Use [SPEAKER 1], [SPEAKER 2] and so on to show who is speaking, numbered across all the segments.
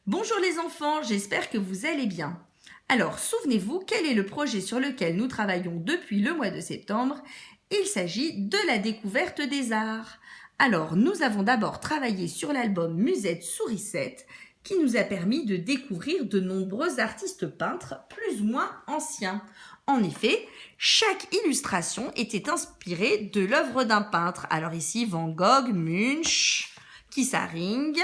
[SPEAKER 1] Bonjour les enfants, j'espère que vous allez bien. Alors, souvenez-vous, quel est le projet sur lequel nous travaillons depuis le mois de septembre? Il s'agit de la découverte des arts. Alors, nous avons d'abord travaillé sur l'album Musette Sourisette, qui nous a permis de découvrir de nombreux artistes peintres plus ou moins anciens. En effet, chaque illustration était inspirée de l'œuvre d'un peintre. Alors ici, Van Gogh, Munch, Kissaring,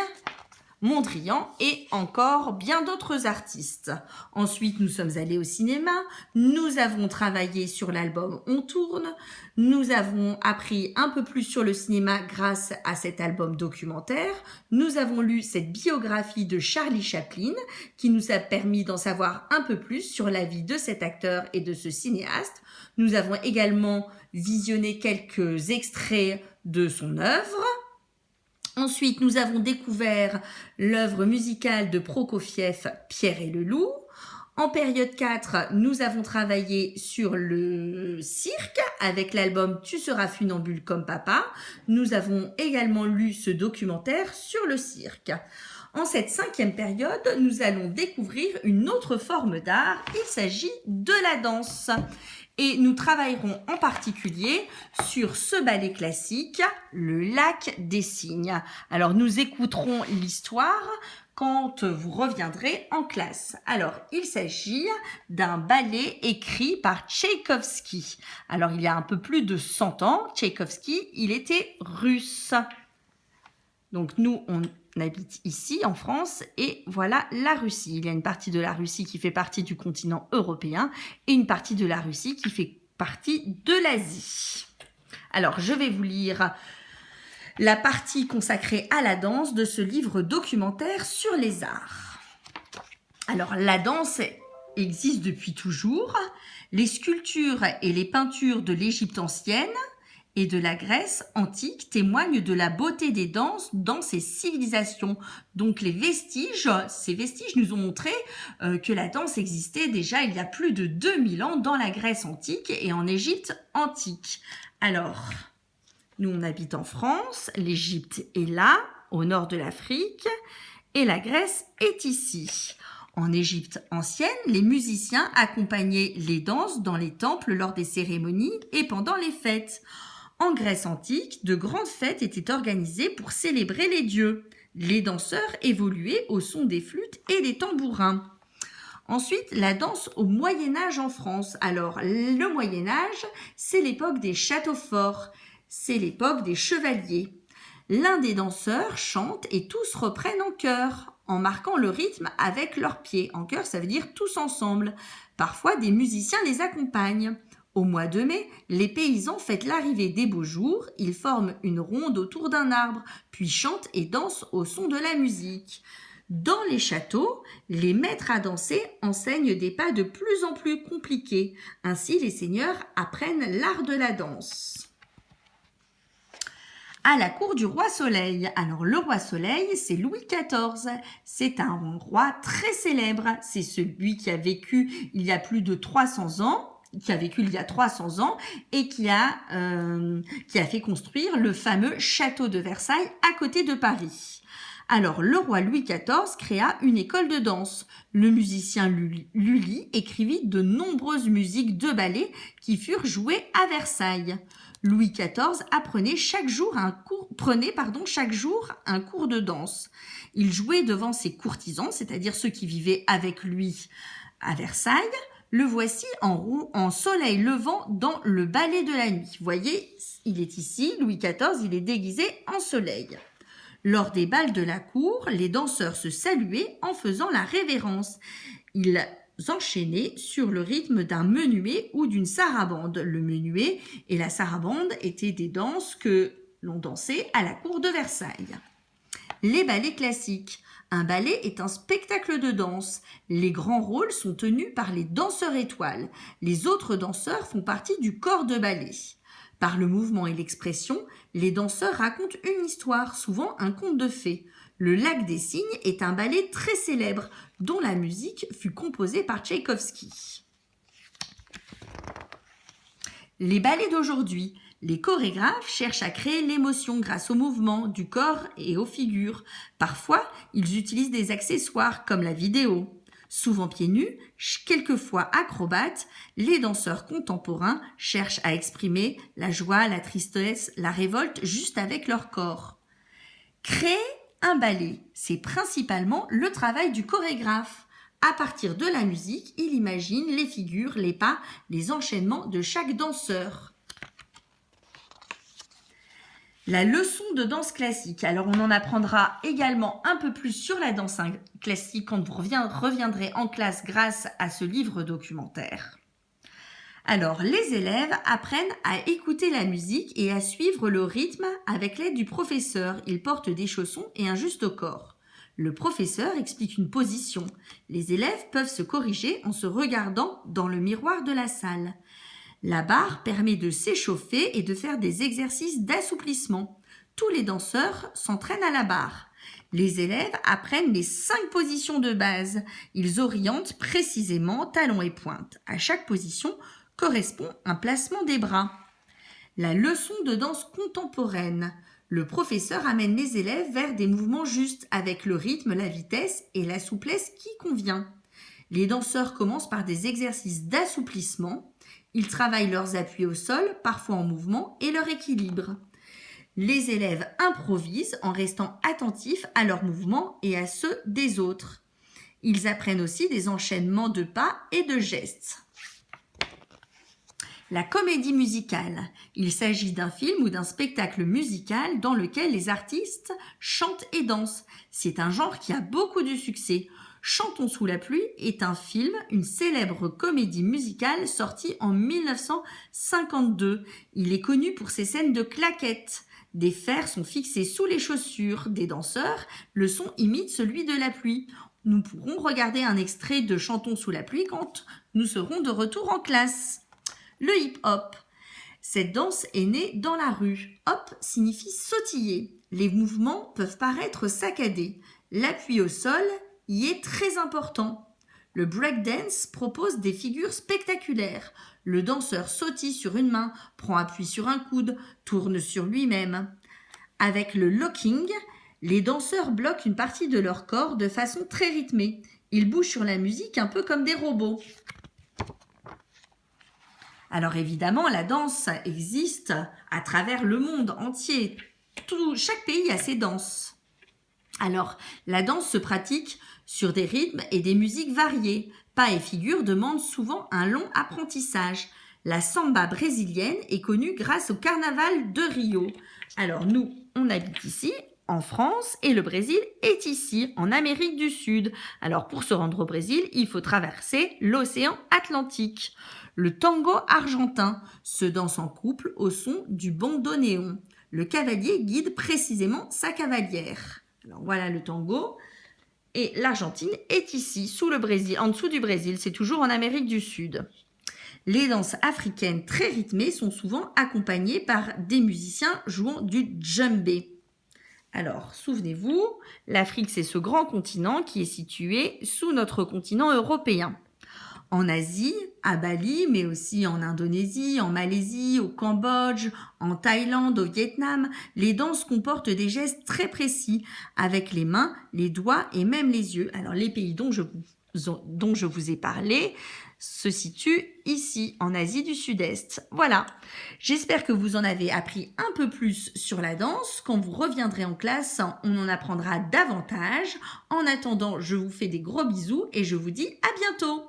[SPEAKER 1] Mondrian et encore bien d'autres artistes. Ensuite, nous sommes allés au cinéma, nous avons travaillé sur l'album On tourne, nous avons appris un peu plus sur le cinéma grâce à cet album documentaire, nous avons lu cette biographie de Charlie Chaplin qui nous a permis d'en savoir un peu plus sur la vie de cet acteur et de ce cinéaste. Nous avons également visionné quelques extraits de son œuvre. Ensuite, nous avons découvert l'œuvre musicale de Prokofiev, Pierre et le loup. En période 4, nous avons travaillé sur le cirque avec l'album Tu seras funambule comme papa. Nous avons également lu ce documentaire sur le cirque. En cette 5e période, nous allons découvrir une autre forme d'art. Il s'agit de la danse. Et nous travaillerons en particulier sur ce ballet classique, le Lac des Cygnes. Alors nous écouterons l'histoire quand vous reviendrez en classe. Alors il s'agit d'un ballet écrit par Tchaïkovski. Alors il y a un peu plus de 100 ans, Tchaïkovski, il était russe. Donc nous, on habite ici en France et voilà la Russie. Il y a une partie de la Russie qui fait partie du continent européen et une partie de la Russie qui fait partie de l'Asie. Alors, je vais vous lire la partie consacrée à la danse de ce livre documentaire sur les arts. Alors, la danse existe depuis toujours. Les sculptures et les peintures de l'Égypte ancienne et de la Grèce antique témoignent de la beauté des danses dans ces civilisations. Donc ces vestiges nous ont montré que la danse existait déjà il y a plus de 2000 ans dans la Grèce antique et en Égypte antique. Alors, nous on habite en France, l'Égypte est là, au nord de l'Afrique, et la Grèce est ici. En Égypte ancienne, les musiciens accompagnaient les danses dans les temples lors des cérémonies et pendant les fêtes. En Grèce antique, de grandes fêtes étaient organisées pour célébrer les dieux. Les danseurs évoluaient au son des flûtes et des tambourins. Ensuite, la danse au Moyen-Âge en France. Alors, le Moyen-Âge, c'est l'époque des châteaux forts, c'est l'époque des chevaliers. L'un des danseurs chante et tous reprennent en chœur, en marquant le rythme avec leurs pieds. En chœur, ça veut dire tous ensemble. Parfois, des musiciens les accompagnent. Au mois de mai, les paysans fêtent l'arrivée des beaux jours, ils forment une ronde autour d'un arbre, puis chantent et dansent au son de la musique. Dans les châteaux, les maîtres à danser enseignent des pas de plus en plus compliqués. Ainsi, les seigneurs apprennent l'art de la danse. À la cour du roi Soleil. Alors le roi Soleil, c'est Louis XIV. C'est un roi très célèbre. C'est celui qui a vécu il y a plus de 300 ans. Qui a vécu il y a 300 ans et qui a fait construire le fameux château de Versailles à côté de Paris. Alors, le roi Louis XIV créa une école de danse. Le musicien Lully écrivit de nombreuses musiques de ballet qui furent jouées à Versailles. Louis XIV prenait chaque jour un cours de danse. Il jouait devant ses courtisans, c'est-à-dire ceux qui vivaient avec lui à Versailles. Le voici en soleil levant dans le ballet de la nuit. Vous voyez, il est ici, Louis XIV, il est déguisé en soleil. Lors des bals de la cour, les danseurs se saluaient en faisant la révérence. Ils enchaînaient sur le rythme d'un menuet ou d'une sarabande. Le menuet et la sarabande étaient des danses que l'on dansait à la cour de Versailles. Les ballets classiques. Un ballet est un spectacle de danse. Les grands rôles sont tenus par les danseurs étoiles. Les autres danseurs font partie du corps de ballet. Par le mouvement et l'expression, les danseurs racontent une histoire, souvent un conte de fées. Le Lac des Cygnes est un ballet très célèbre, dont la musique fut composée par Tchaïkovski. Les ballets d'aujourd'hui. Les chorégraphes cherchent à créer l'émotion grâce au mouvement du corps et aux figures. Parfois, ils utilisent des accessoires comme la vidéo. Souvent pieds nus, quelquefois acrobates, les danseurs contemporains cherchent à exprimer la joie, la tristesse, la révolte juste avec leur corps. Créer un ballet, c'est principalement le travail du chorégraphe. À partir de la musique, il imagine les figures, les pas, les enchaînements de chaque danseur. La leçon de danse classique. Alors, on en apprendra également un peu plus sur la danse classique quand vous reviendrez en classe grâce à ce livre documentaire. Alors, les élèves apprennent à écouter la musique et à suivre le rythme avec l'aide du professeur. Ils portent des chaussons et un juste corps. Le professeur explique une position. Les élèves peuvent se corriger en se regardant dans le miroir de la salle. La barre permet de s'échauffer et de faire des exercices d'assouplissement. Tous les danseurs s'entraînent à la barre. Les élèves apprennent les 5 positions de base. Ils orientent précisément talons et pointes. À chaque position correspond un placement des bras. La leçon de danse contemporaine. Le professeur amène les élèves vers des mouvements justes avec le rythme, la vitesse et la souplesse qui convient. Les danseurs commencent par des exercices d'assouplissement. Ils travaillent leurs appuis au sol, parfois en mouvement, et leur équilibre. Les élèves improvisent en restant attentifs à leurs mouvements et à ceux des autres. Ils apprennent aussi des enchaînements de pas et de gestes. La comédie musicale. Il s'agit d'un film ou d'un spectacle musical dans lequel les artistes chantent et dansent. C'est un genre qui a beaucoup de succès. Chantons sous la pluie est un film, une célèbre comédie musicale sortie en 1952. Il est connu pour ses scènes de claquettes. Des fers sont fixés sous les chaussures des danseurs. Le son imite celui de la pluie. Nous pourrons regarder un extrait de Chantons sous la pluie quand nous serons de retour en classe. Le hip-hop. Cette danse est née dans la rue. Hop signifie sautiller. Les mouvements peuvent paraître saccadés. L'appui au sol y est très important. Le breakdance propose des figures spectaculaires. Le danseur sautille sur une main, prend appui sur un coude, tourne sur lui-même. Avec le locking, les danseurs bloquent une partie de leur corps de façon très rythmée. Ils bougent sur la musique un peu comme des robots. Alors évidemment, la danse existe à travers le monde entier. Chaque pays a ses danses. Alors, la danse se pratique sur des rythmes et des musiques variées. Pas et figures demandent souvent un long apprentissage. La samba brésilienne est connue grâce au carnaval de Rio. Alors nous, on habite ici, en France, et le Brésil est ici, en Amérique du Sud. Alors pour se rendre au Brésil, il faut traverser l'océan Atlantique. Le tango argentin se danse en couple au son du bandoneon. Le cavalier guide précisément sa cavalière. Alors voilà le tango. Et l'Argentine est ici, sous le Brésil, en dessous du Brésil. C'est toujours en Amérique du Sud. Les danses africaines très rythmées sont souvent accompagnées par des musiciens jouant du djembé. Alors, souvenez-vous, l'Afrique, c'est ce grand continent qui est situé sous notre continent européen. En Asie, à Bali, mais aussi en Indonésie, en Malaisie, au Cambodge, en Thaïlande, au Vietnam, les danses comportent des gestes très précis, avec les mains, les doigts et même les yeux. Alors, les pays dont je vous ai parlé se situent ici, en Asie du Sud-Est. Voilà, j'espère que vous en avez appris un peu plus sur la danse. Quand vous reviendrez en classe, on en apprendra davantage. En attendant, je vous fais des gros bisous et je vous dis à bientôt.